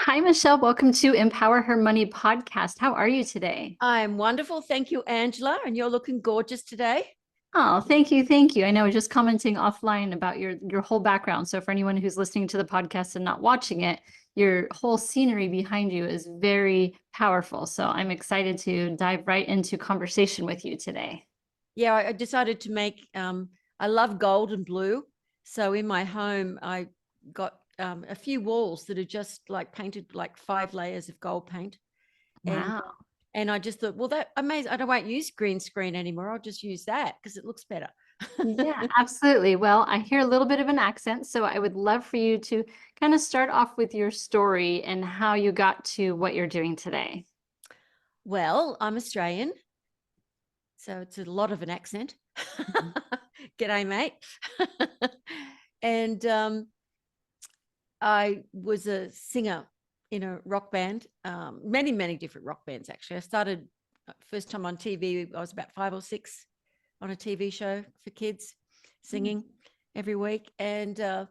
Hi, Michelle. Welcome to Empower Her Money podcast. How are you today? I'm wonderful. Thank you, Angela. And you're looking gorgeous today. Oh, thank you. Thank you. I know just commenting offline about your whole background. So for anyone who's listening to the podcast and not watching it, your whole scenery behind you is very powerful. So I'm excited to dive right into conversation with you today. Yeah, I decided to make, I love gold and blue. So in my home, I got a few walls that are just like painted like 5 layers of gold paint. And Wow. and I just thought, well, that amazing. I don't won't use green screen anymore. I'll just use that because it looks better. Yeah, absolutely. Well, I hear a little bit of an accent, so I would love for you to kind of start off with your story and how you got to what you're doing today. Well, I'm Australian, so it's a lot of an accent. Mhm. G'day, mate. And I was a singer in a rock band, many different rock bands, actually. I started first time on TV, I was about 5 or 6 on a TV show for kids, singing every week. And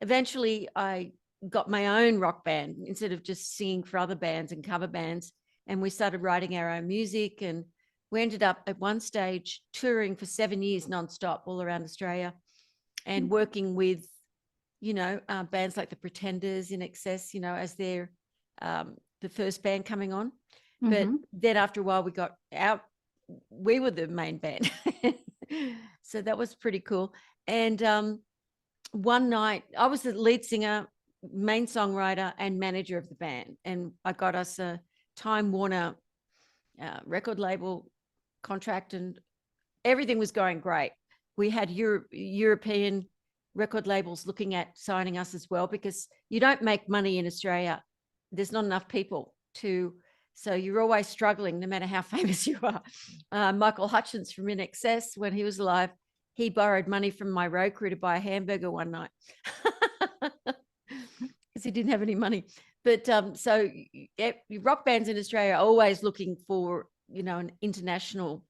eventually I got my own rock band instead of just singing for other bands and cover bands. And we started writing our own music. And we ended up at one stage touring for 7 years nonstop all around Australia and working with bands like the Pretenders, In Excess, as their the first band coming on. But Mhm. then after a while, we got out. We were the main band, so that was pretty cool. And one night, I was the lead singer, main songwriter, and manager of the band, and I got us a Time Warner record label contract, and everything was going great. We had European record labels looking at signing us as well because you don't make money in Australia. There's not enough people to, so you're always struggling no matter how famous you are. Michael Hutchence from In Excess, when he was alive, he borrowed money from my road crew to buy a hamburger one night because he didn't have any money. But so rock bands in Australia are always looking for, an international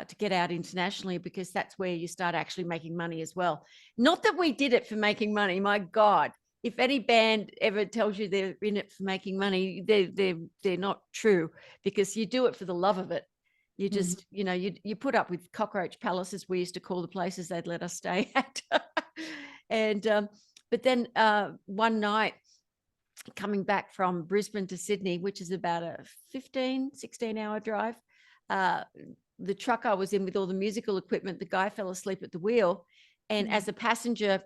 to get out internationally, because that's where you start actually making money as well. Not that we did it for making money. My God, if any band ever tells you they're in it for making money, they're not true, because you do it for the love of it. You just, you put up with cockroach palaces, we used to call the places they'd let us stay at. And but then one night, coming back from Brisbane to Sydney, which is about a 16-hour drive, the truck I was in with all the musical equipment, the guy fell asleep at the wheel. And as a passenger,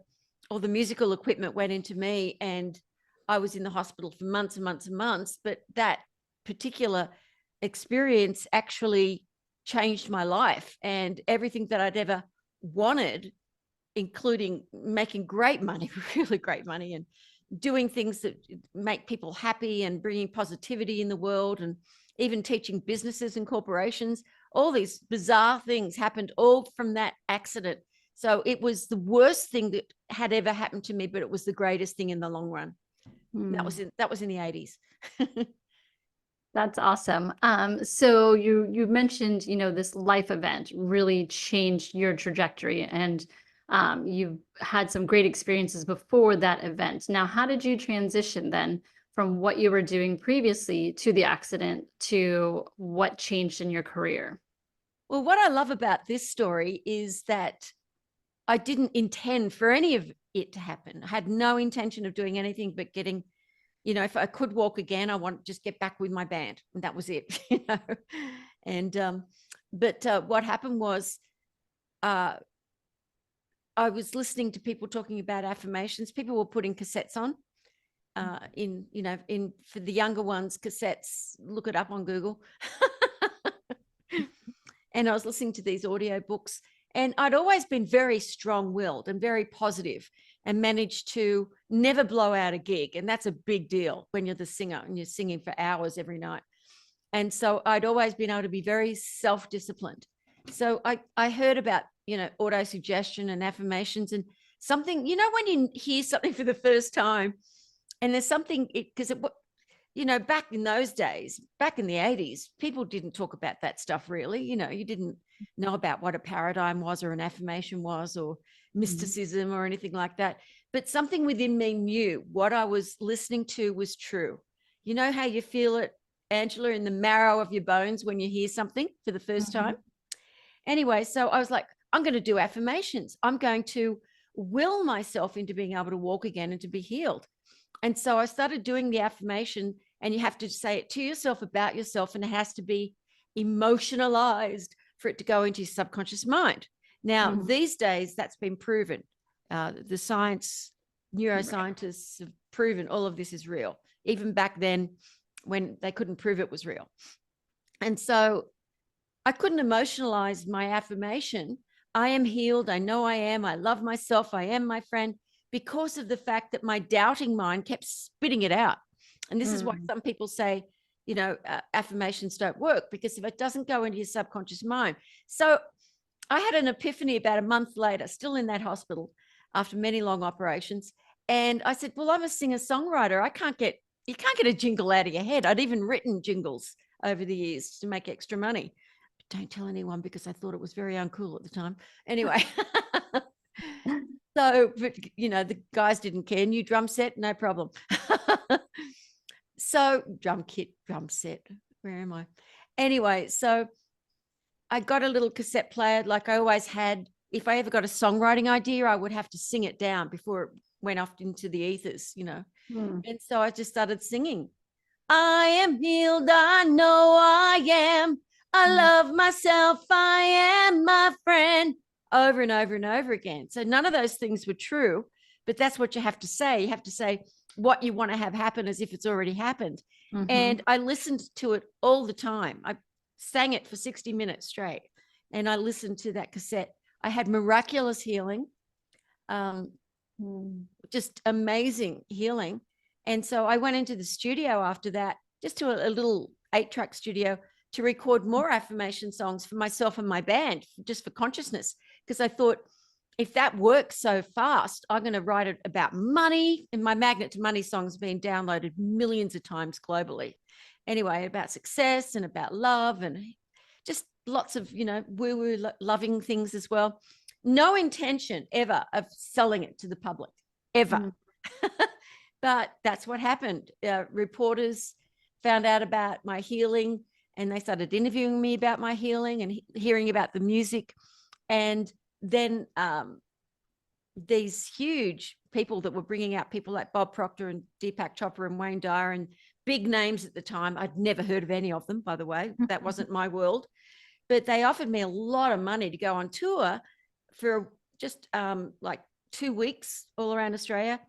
all the musical equipment went into me, and I was in the hospital for months and months and months. But that particular experience actually changed my life, and everything that I'd ever wanted, including making great money, really great money, and doing things that make people happy and bringing positivity in the world, and even teaching businesses and corporations. All these bizarre things happened all from that accident. So it was the worst thing that had ever happened to me, but it was the greatest thing in the long run. That was in the 80s. That's awesome. So you mentioned, this life event really changed your trajectory, and you've had some great experiences before that event. Now, how did you transition then from what you were doing previously to the accident to what changed in your career? Well, what I love about this story is that I didn't intend for any of it to happen. I had no intention of doing anything but getting, if I could walk again, I want to just get back with my band. And that was it, And, but what happened was, I was listening to people talking about affirmations. People were putting cassettes on, in for the younger ones, cassettes, look it up on Google. And I was listening to these audio books, and I'd always been very strong-willed and very positive, and managed to never blow out a gig. And that's a big deal when you're the singer and you're singing for hours every night. And so I'd always been able to be very self-disciplined. So I heard about, auto-suggestion and affirmations, and something, when you hear something for the first time, and there's something, because back in those days, back in the 80s, people didn't talk about that stuff really. You didn't know about what a paradigm was, or an affirmation was, or mysticism, or anything like that. But something within me knew what I was listening to was true. You know how you feel it, Angela, in the marrow of your bones when you hear something for the first time? Anyway, so I was like, I'm going to do affirmations. I'm going to will myself into being able to walk again and to be healed. And so I started doing the affirmation, and you have to say it to yourself about yourself, and it has to be emotionalized for it to go into your subconscious mind. Now, these days, that's been proven. The science, neuroscientists have proven all of this is real, even back then when they couldn't prove it was real. And so I couldn't emotionalize my affirmation. I am healed. I know I am. I love myself. I am my friend, because of the fact that my doubting mind kept spitting it out. And this is why some people say, you know, affirmations don't work, because if it doesn't go into your subconscious mind. So I had an epiphany about a month later, still in that hospital after many long operations. And I said, well, I'm a singer-songwriter. You can't get a jingle out of your head. I'd even written jingles over the years to make extra money. But don't tell anyone, because I thought it was very uncool at the time. Anyway. So, but, you know, the guys didn't care. New drum set, no problem. So drum kit, drum set, where am I? Anyway, so I got a little cassette player like I always had. If I ever got a songwriting idea, I would have to sing it down before it went off into the ethers, you know. And so I just started singing. I am healed, I know I am. I love myself, I am my friend. Over and over and over again. So none of those things were true, but that's what you have to say. You have to say what you want to have happen as if it's already happened. And I listened to it all the time. I sang it for 60 minutes straight, and I listened to that cassette. I had miraculous healing, just amazing healing. And so I went into the studio after that, just to a little 8-track studio, to record more affirmation songs for myself and my band, just for consciousness. Because I thought, if that works so fast, I'm going to write it about money. And my Magnet to Money song's been downloaded millions of times globally. Anyway, about success and about love and just lots of, you know, woo-woo loving things as well. No intention ever of selling it to the public, ever. But that's what happened. Reporters found out about my healing, and they started interviewing me about my healing and hearing about the music. And then these huge people that were bringing out people like Bob Proctor and 𝗟𝗢𝗥𝗡 and Wayne Dyer, and big names at the time. I'd never heard of any of them, by the way. That wasn't my world. But they offered me a lot of money to go on tour for just like 2 weeks all around Australia.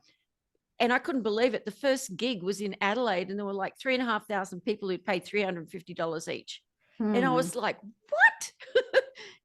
And I couldn't believe it. The first gig was in Adelaide, and there were like 3,500 people who'd paid $350 each. And I was like, what?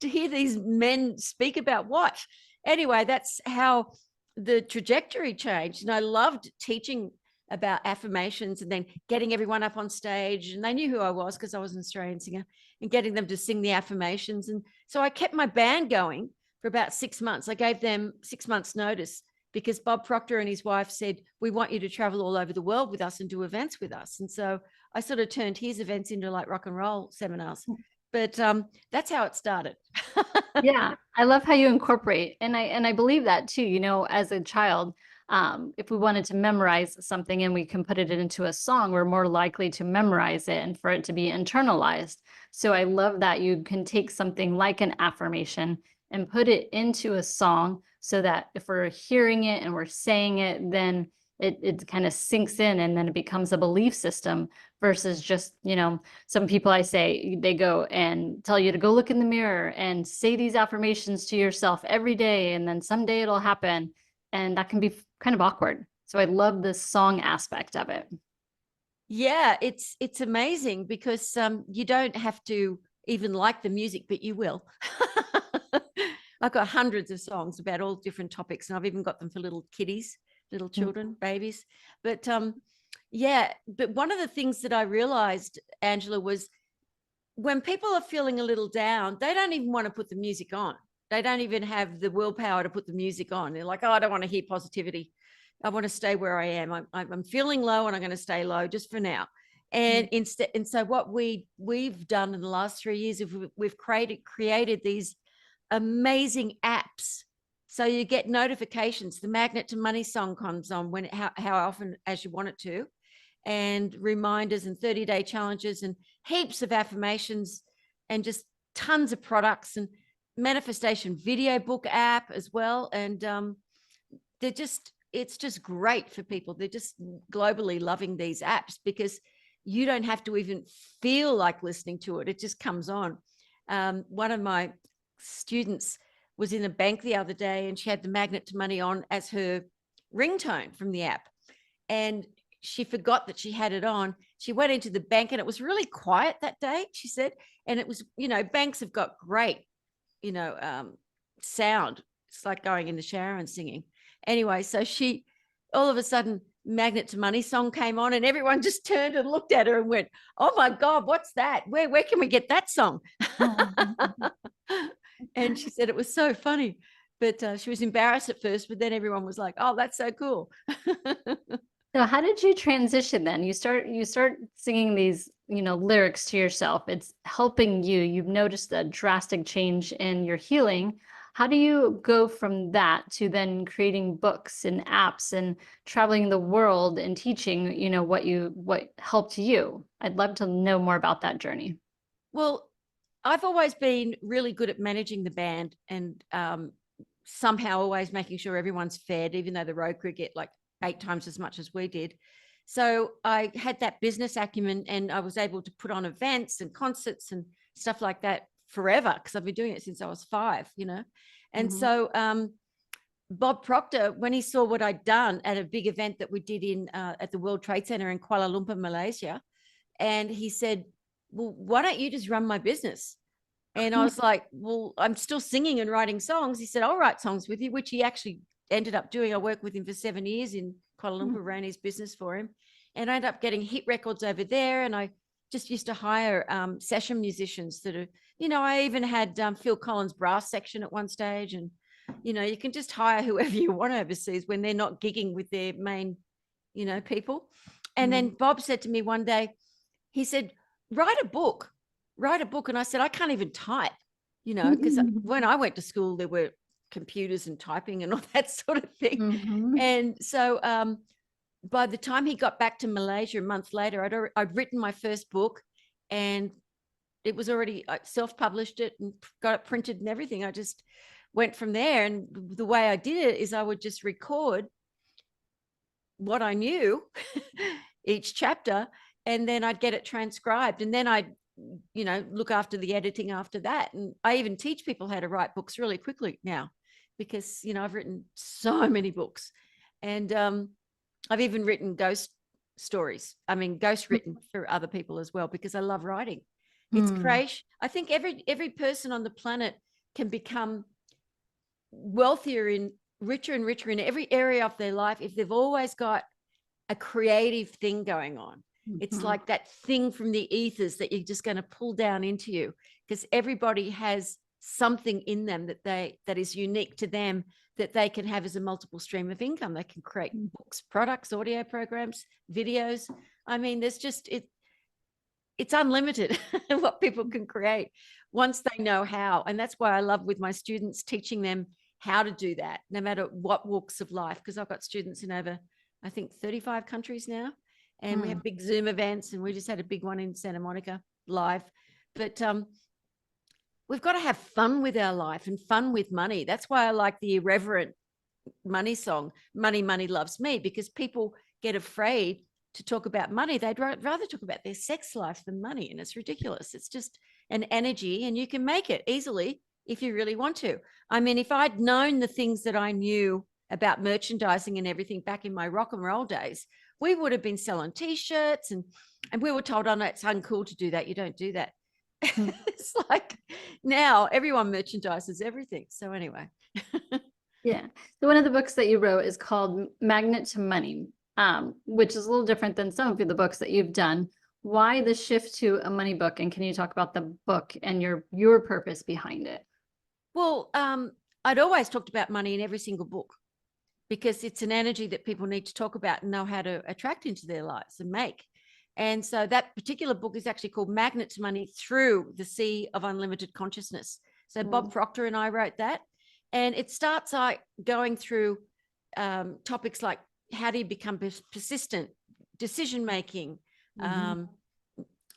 To hear these men speak about what? Anyway, that's how the trajectory changed. And I loved teaching about affirmations and then getting everyone up on stage. And they knew who I was because I was an Australian singer, and getting them to sing the affirmations. And so I kept my band going for about 6 months. I gave them 6 months notice, because Bob Proctor and his wife said, we want you to travel all over the world with us and do events with us. And so I sort of turned his events into like rock and roll seminars. But that's how it started. Yeah, I love how you incorporate, and I believe that too. You know, as a child, if we wanted to memorize something and we can put it into a song, we're more likely to memorize it and for it to be internalized. So I love that you can take something like an affirmation and put it into a song, so that if we're hearing it and we're saying it, then it kind of sinks in, and then it becomes a belief system, versus just, you know, some people, I say, they go and tell you to go look in the mirror and say these affirmations to yourself every day, and then someday it'll happen. And that can be kind of awkward. So I love the song aspect of it. Yeah, it's amazing, because you don't have to even like the music, but you will. I've got hundreds of songs about all different topics, and I've even got them for little kiddies, little children, babies. But yeah, but one of the things that I realized, Angela, was when people are feeling a little down, they don't even want to put the music on. They don't even have the willpower to put the music on. They're like, oh, I don't want to hear positivity. I want to stay where I am. I'm feeling low, and I'm going to stay low just for now. And instead, and so what we've done in the last 3 years, we've created these amazing apps. So you get notifications. The Magnet to Money song comes on how often as you want it to. and reminders and 30-day challenges and heaps of affirmations and just tons of products and manifestation video book app as well. And it's just great for people. They're just globally loving these apps because you don't have to even feel like listening to it. It just comes on. One of my students was in a bank the other day and she had the Magnet to Money on as her ringtone from the app. And she forgot that she had it on. She went into the bank and it was really quiet that day, she said. And it was, banks have got great, sound. It's like going in the shower and singing. Anyway, so she, all of a sudden, Magnet to Money song came on and everyone just turned and looked at her and went, oh my God, what's that? Where can we get that song? And she said it was so funny, but she was embarrassed at first, but then everyone was like, oh, that's so cool. So how did you transition then? You start singing these, lyrics to yourself. It's helping you. You've noticed a drastic change in your healing. How do you go from that to then creating books and apps and traveling the world and teaching, what helped you? I'd love to know more about that journey. Well, I've always been really good at managing the band and somehow always making sure everyone's fed, even though the road crew get like 8 times as much as we did. So I had that business acumen and I was able to put on events and concerts and stuff like that forever because I've been doing it since I was 5, And so Bob Proctor, when he saw what I'd done at a big event that we did at the World Trade Center in Kuala Lumpur, Malaysia, and he said, well, why don't you just run my business? And I was like, well, I'm still singing and writing songs. He said, I'll write songs with you, which he actually ended up doing. I worked with him for 7 years in Kuala Lumpur, ran his business for him. And I ended up getting hit records over there. And I just used to hire session musicians that are, I even had Phil Collins' brass section at one stage. And, you can just hire whoever you want overseas when they're not gigging with their main, people. And then Bob said to me one day, he said, write a book. And I said, I can't even type, because when I went to school, there were computers and typing and all that sort of thing. And so by the time he got back to Malaysia a month later, I'd written my first book and it was already, I self-published it and got it printed and everything. I just went from there. And the way I did it is I would just record what I knew each chapter, and then I'd get it transcribed, and then I'd look after the editing after that. And I even teach people how to write books really quickly now because I've written so many books, and I've even written ghost stories. Ghost written for other people as well, because I love writing. It's crazy. I think every person on the planet can become wealthier and richer in every area of their life if they've always got a creative thing going on. It's like that thing from the ethers that you're just going to pull down into you, because everybody has something in them that is unique to them, that they can have as a multiple stream of income. They can create books, products, audio programs, videos. There's just it's unlimited what people can create once they know how. And that's why I love with my students teaching them how to do that, no matter what walks of life, because I've got students in over, I think, 35 countries now. And we have big Zoom events, and we just had a big one in Santa Monica live. But we've got to have fun with our life and fun with money. That's why I like the irreverent money song, Money, Money Loves Me, because people get afraid to talk about money. They'd rather talk about their sex life than money. And it's ridiculous. It's just an energy, and you can make it easily if you really want to. If I'd known the things that I knew about merchandising and everything back in my rock and roll days, we would have been selling T-shirts, and we were told, oh no, it's uncool to do that. You don't do that. It's like now everyone merchandises everything. So anyway. Yeah. So one of the books that you wrote is called Magnet to Money, which is a little different than some of the books that you've done. Why the shift to a money book? And can you talk about the book and your purpose behind it? Well, I'd always talked about money in every single book, because it's an energy that people need to talk about and know how to attract into their lives and make. And so that particular book is actually called Magnet to Money Through the Sea of Unlimited Consciousness. So Bob Proctor and I wrote that. And it starts going through topics like, how do you become persistent? decision making, Mhm.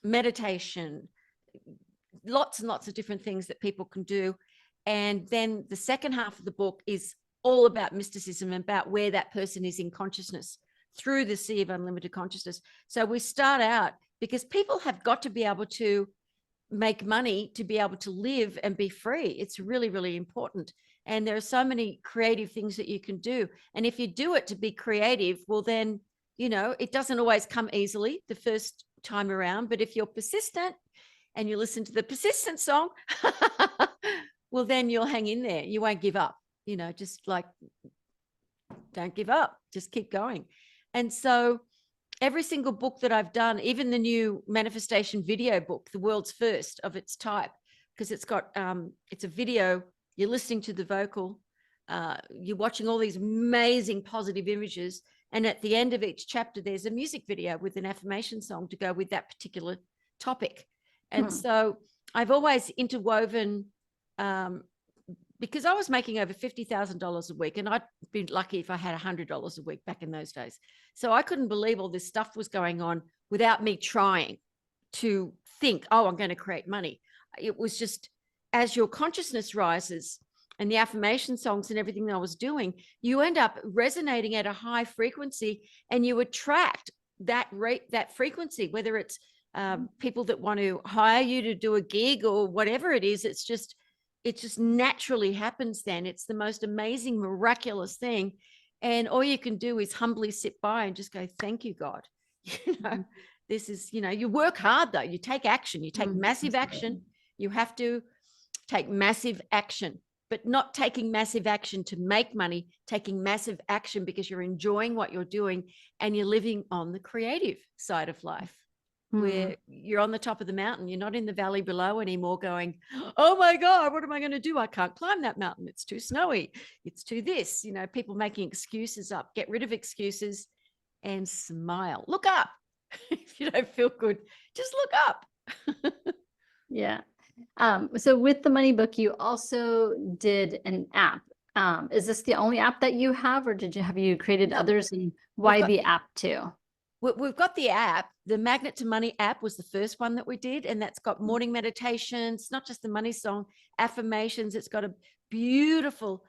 meditation, lots and lots of different things that people can do. And then the second half of the book is all about mysticism, about where that person is in consciousness through the sea of unlimited consciousness. So we start out because people have got to be able to make money to be able to live and be free. It's really, really important. And there are so many creative things that you can do. And if you do it to be creative, well, then, you know, it doesn't always come easily the first time around. But if you're persistent and you listen to the persistent song, well, then you'll hang in there. You won't give up, you know, just like, don't give up, just keep going. And so every single book that I've done, even the new manifestation video book, the world's first of its type, because it's got, it's a video, you're listening to the vocal, you're watching all these amazing positive images. And at the end of each chapter, there's a music video with an affirmation song to go with that particular topic. And so I've always interwoven, because I was making over $50,000 a week, and I'd been lucky if I had $100 a week back in those days. So I couldn't believe all this stuff was going on without me trying to think, oh, I'm going to create money. It was just, as your consciousness rises and the affirmation songs and everything that I was doing, you end up resonating at a high frequency, and you attract that rate, that frequency, whether it's people that want to hire you to do a gig or whatever it is. It just naturally happens then. It's the most amazing, miraculous thing. And all you can do is humbly sit by and just go, thank you, God. You know, this is, you know, you work hard though. You take action, you take massive action. You have to take massive action, but not taking massive action to make money, taking massive action because you're enjoying what you're doing and you're living on the creative side of life, where you're on the top of the mountain. You're not in the valley below anymore going, oh my God, what am I going to do? I can't climb that mountain. It's too snowy. It's too this, you know, people making excuses up. Get rid of excuses and smile. Look up. If you don't feel good, just look up. Yeah. So with the money book, you also did an app. Is this the only app that you have, or have you created others, and why the app too? We've got the app. The Magnet to Money app was the first one that we did, and that's got morning meditations, not just the money song, affirmations. It's got a beautiful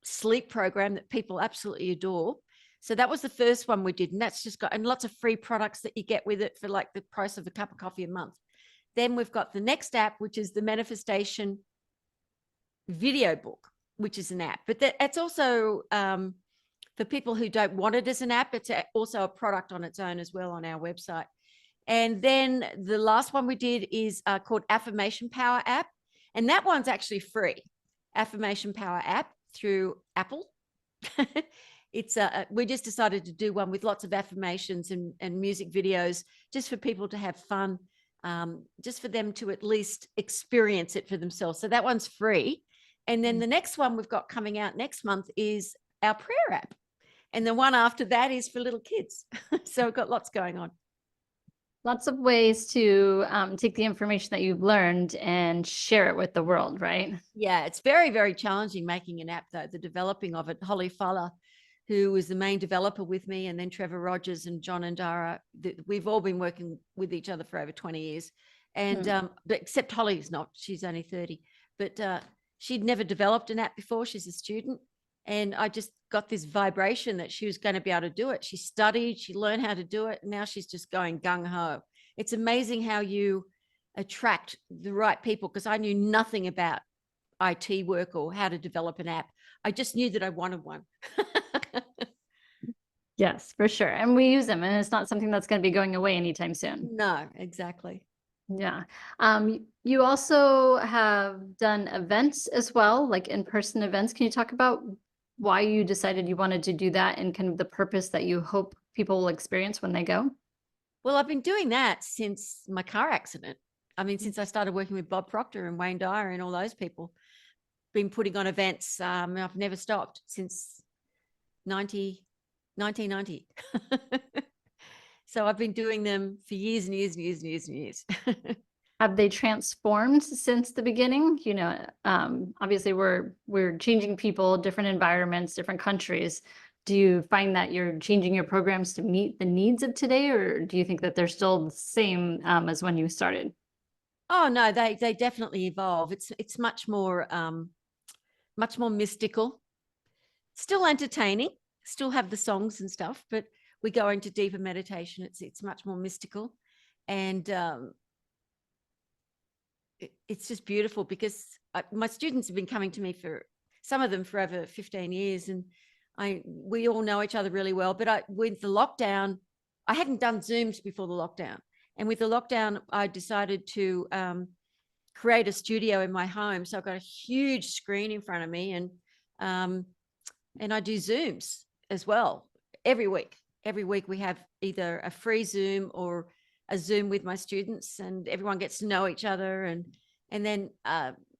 sleep program that people absolutely adore. So that was the first one we did, and that's just got, and lots of free products that you get with it for like the price of a cup of coffee a month. Then we've got the next app, which is the manifestation video book, which is an app, but that's also for people who don't want it as an app. It's also a product on its own as well on our website. And then the last one we did is called Affirmation Power app. And that one's actually free. Affirmation Power app through Apple. It's we just decided to do one with lots of affirmations and music videos just for people to have fun, just for them to at least experience it for themselves. So that one's free. And then the next one we've got coming out next month is our prayer app. And the one after that is for little kids. So we've got lots going on. Lots of ways to take the information that you've learned and share it with the world, right? Yeah, it's very, very challenging making an app, though, the developing of it. 𝗟𝗢𝗪, who was the main developer with me, and then Trevor Rogers and John and Dara, we've all been working with each other for over 20 years. And but except Holly's not, she's only 30. But she'd never developed an app before. She's a student. And I just got this vibration that she was going to be able to do it. She studied, she learned how to do it. And now she's just going gung ho. It's amazing how you attract the right people, because I knew nothing about IT work or how to develop an app. I just knew that I wanted one. Yes, for sure. And we use them, and it's not something that's going to be going away anytime soon. No, exactly. Yeah. You also have done events as well, like in-person events. Can you talk about why you decided you wanted to do that and kind of the purpose that you hope people will experience when they go? Well, I've been doing that since my car accident. I mean, since I started working with Bob Proctor and Wayne Dyer and all those people, been putting on events. I've never stopped since 1990. So I've been doing them for years and years and years and years and years. Have they transformed since the beginning? You know, obviously we're changing people, different environments, different countries. do you find that you're changing your programs to meet the needs of today, or do you think that they're still the same as when you started? Oh no, they definitely evolve. It's much more mystical, still entertaining, still have the songs and stuff, but we go into deeper meditation. It's much more mystical, and it's just beautiful because my students have been coming to me for some of them for over 15 years, and we all know each other really well. But with the lockdown, I hadn't done Zooms before the lockdown, and with the lockdown, I decided to create a studio in my home. So I've got a huge screen in front of me, and I do Zooms as well every week. Every week we have either a free Zoom or a Zoom with my students, and everyone gets to know each other. And then,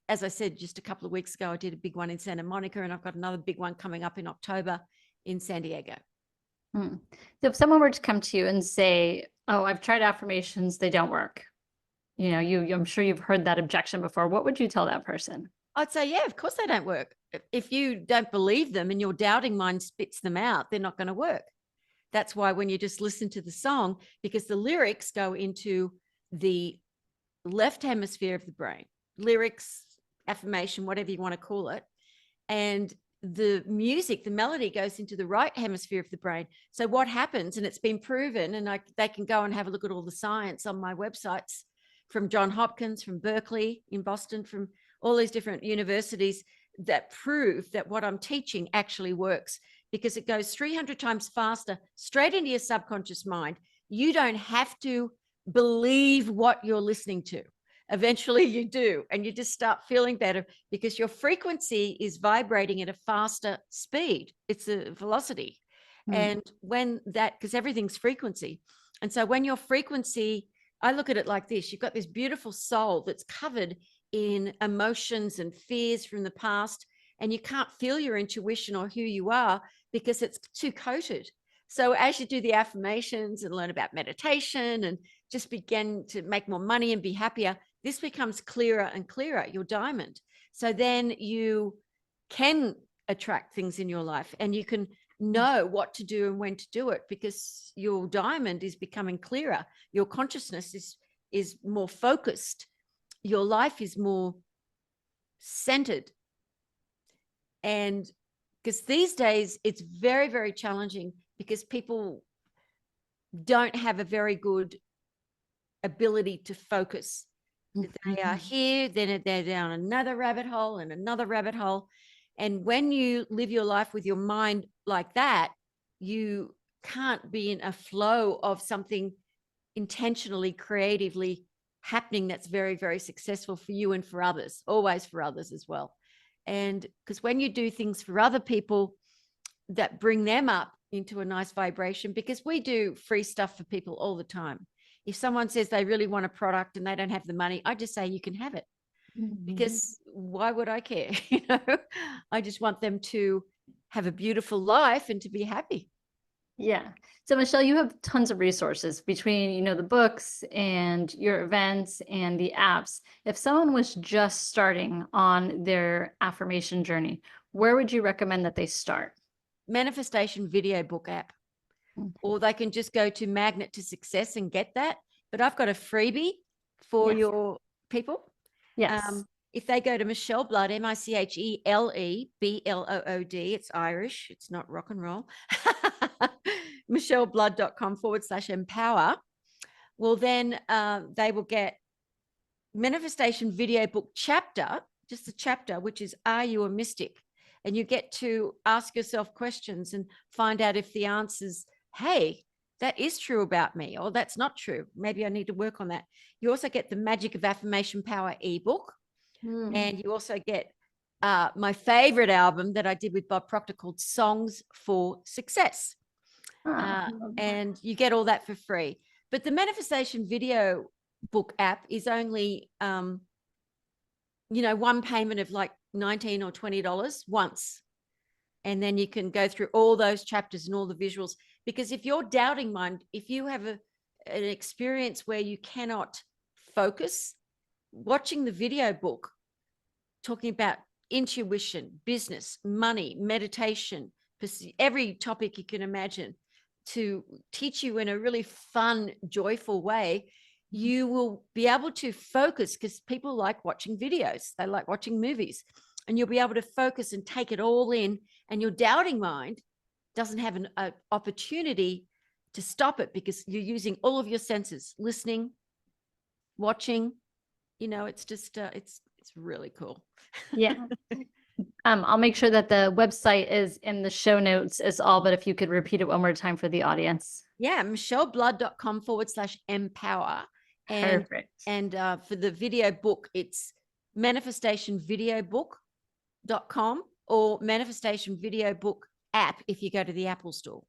as I said, just a couple of weeks ago, I did a big one in Santa Monica, and I've got another big one coming up in October in San Diego. So if someone were to come to you and say, "Oh, I've tried affirmations, they don't work," you know, I'm sure you've heard that objection before. What would you tell that person? I'd say, yeah, of course they don't work. If you don't believe them and your doubting mind spits them out, they're not going to work. That's why when you just listen to the song, because the lyrics go into the left hemisphere of the brain, lyrics, affirmation, whatever you want to call it. And the music, the melody goes into the right hemisphere of the brain. So what happens, and it's been proven, and they can go and have a look at all the science on my websites from Johns Hopkins, from Berkeley in Boston, from all these different universities that prove that what I'm teaching actually works, because it goes 300 times faster straight into your subconscious mind. You don't have to believe what you're listening to. Eventually you do, and you just start feeling better because your frequency is vibrating at a faster speed. It's a velocity. And when that, because everything's frequency. And so when your frequency, I look at it like this: you've got this beautiful soul that's covered in emotions and fears from the past, and you can't feel your intuition or who you are because it's too coated. So as you do the affirmations and learn about meditation and just begin to make more money and be happier, this becomes clearer and clearer, your diamond. So then you can attract things in your life, and you can know what to do and when to do it, because your diamond is becoming clearer. Your consciousness is more focused. Your life is more centered. And because these days it's very, very challenging because people don't have a very good ability to focus. They are here, then they're down another rabbit hole and another rabbit hole. And when you live your life with your mind like that, you can't be in a flow of something intentionally, creatively happening that's very, very successful for you and for others, always for others as well. And because when you do things for other people that bring them up into a nice vibration, because we do free stuff for people all the time. If someone says they really want a product and they don't have the money, I just say you can have it, because why would I care? You know, I just want them to have a beautiful life and to be happy. Yeah. So Michele, you have tons of resources between, you know, the books and your events and the apps. If someone was just starting on their affirmation journey, where would you recommend that they start? Manifestation video book app. Or they can just go to Magnet to Success and get that. But I've got a freebie for your people. Yes. If they go to Michele Blood, MICHELEBLOOD, it's Irish, it's not rock and roll, micheleblood.com/empower. Well, then they will get manifestation video book chapter, just a chapter, which is Are You a Mystic? And you get to ask yourself questions and find out if the answer's, hey, that is true about me, or that's not true. Maybe I need to work on that. You also get the Magic of Affirmation Power ebook. And you also get my favorite album that I did with Bob Proctor called Songs for Success. And you get all that for free. But the manifestation video book app is only, you know, one payment of like $19 or $20 once. And then you can go through all those chapters and all the visuals. Because if you're doubting mind, if you have an experience where you cannot focus, watching the video book talking about intuition, business, money, meditation, every topic you can imagine to teach you in a really fun, joyful way, you will be able to focus, because people like watching videos, they like watching movies, and you'll be able to focus and take it all in, and your doubting mind doesn't have an opportunity to stop it, because you're using all of your senses, listening, watching, you know, it's just, it's really cool. Yeah. I'll make sure that the website is in the show notes as all, but if you could repeat it one more time for the audience. Yeah, micheleblood.com/empower. Perfect. And for the video book, it's manifestationvideobook.com or manifestation video book app if you go to the Apple Store.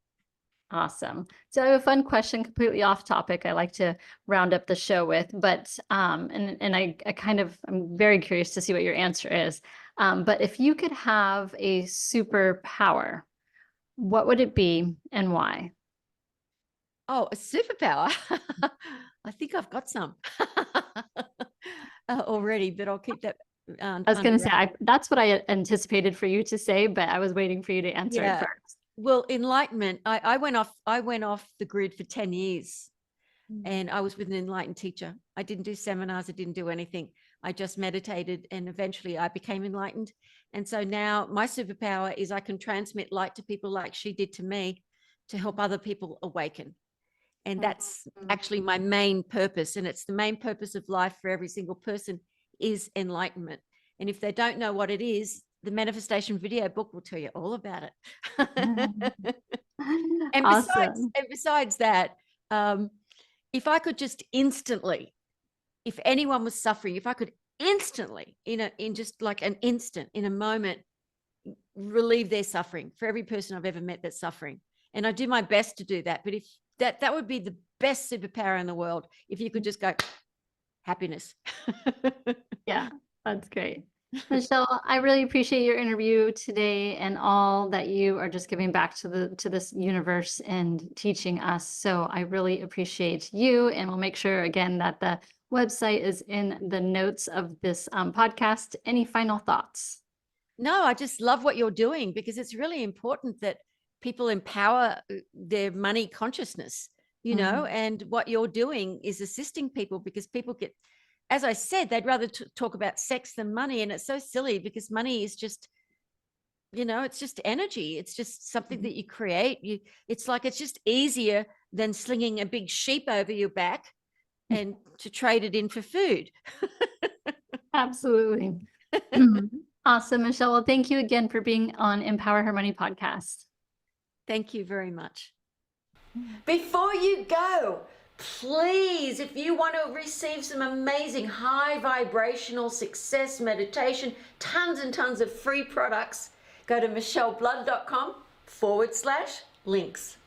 Awesome. So I have a fun question, completely off topic. I like to round up the show with, but and I kind of, I'm very curious to see what your answer is. But if you could have a superpower, what would it be and why? Oh, a superpower. I think I've got some already, but I'll keep that. I was going to say, that's what I anticipated for you to say, but I was waiting for you to answer it first. Well, enlightenment, I went off the grid for 10 years and I was with an enlightened teacher. I didn't do seminars. I didn't do anything. I just meditated, and eventually I became enlightened. And so now my superpower is I can transmit light to people like she did to me, to help other people awaken. And that's actually my main purpose. And it's the main purpose of life for every single person, is enlightenment. And if they don't know what it is, the manifestation video book will tell you all about it. And Awesome. besides that, if I could just instantly, if anyone was suffering, if I could instantly, in just like an instant, in a moment, relieve their suffering for every person I've ever met that's suffering. And I do my best to do that. But if that would be the best superpower in the world, if you could just go, happiness. Yeah, that's great. Michele, I really appreciate your interview today and all that you are just giving back to this universe and teaching us. So I really appreciate you, and we'll make sure again that the website is in the notes of this podcast. Any final thoughts? No, I just love what you're doing, because it's really important that people empower their money consciousness, you know, and what you're doing is assisting people, because people get, as I said, they'd rather talk about sex than money. And it's so silly, because money is just, you know, it's just energy. It's just something that you create. It's like, it's just easier than slinging a big sheep over your back and to trade it in for food. Absolutely. Awesome, Michele. Well, thank you again for being on Empower Her Money podcast. Thank you very much. Before you go, please, if you want to receive some amazing high vibrational success meditation, tons and tons of free products, go to micheleblood.com/links.